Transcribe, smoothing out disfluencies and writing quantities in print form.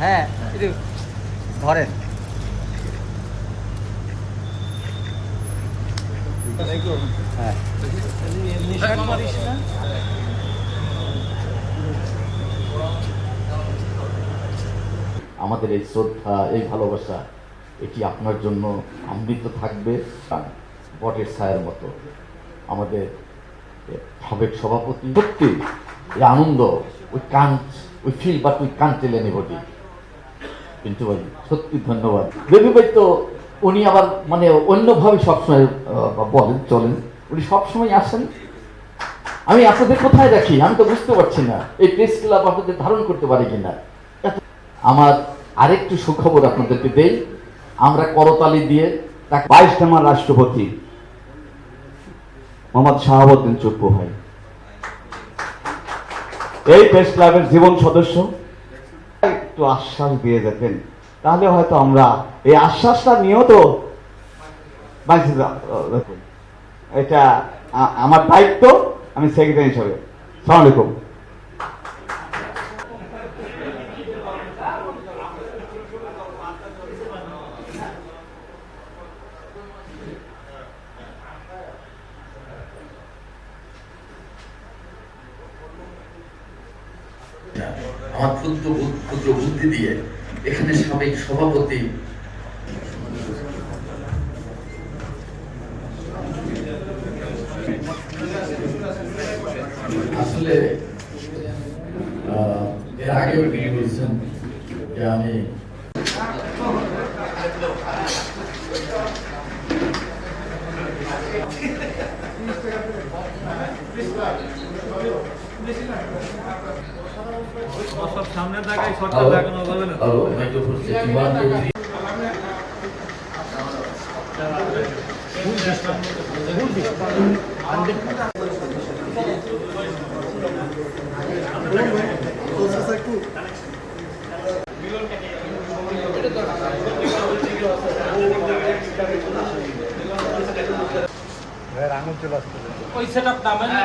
হ্যাঁ একটু ধরেন। হ্যাঁ আমাদের এই শ্রদ্ধা, এই ভালোবাসা, এটি আপনার জন্য অমৃত থাকবে বটের ছায়ার মতো। আমাদের সাবেক সভাপতি, সত্যি এই আনন্দ, we feel but we can't tell anybody. কিন্তু ভাই সত্যি ধন্যবাদ। রবি ভাই তো উনি আবার মানে অন্যভাবে সবসময় বলেন, চলেন, উনি সবসময় আসেন। আমি আপনাদের কোথায় রাখি আমি তো বুঝতে পারছি না, এই প্রেস ক্লাব আপনাদের ধারণ করতে পারি কিনা। আমার আরেকটু সুখবর আপনাদেরকে দেই, আমরা করতালি দিয়ে 22 নম্বর রাষ্ট্রপতি মোহাম্মদ শাহাবুদ্দিন চুপ্পু ভাই এই প্রেস ক্লাবের জীবন সদস্য, একটু আশ্বাস দিয়ে যেতেন তাহলে হয়তো আমরা এই আশ্বাসটা নিয়েও তো এটা আমার দায়িত্ব, আমি সেক্রেটারি হিসাবে। আসসালামু আলাইকুম। আমার ক্ষুদ্র বুদ্ধি দিয়ে এখানে সাবেক সভাপতি আসলে এর আগেও তিনি বলছেন যে আমি সামনের জায়গায় শর্টটা লাগানো যাবে না। মাইক্রোফোন সেটিং আঙুল চলে আসতে ওই সেটআপ নামেন না,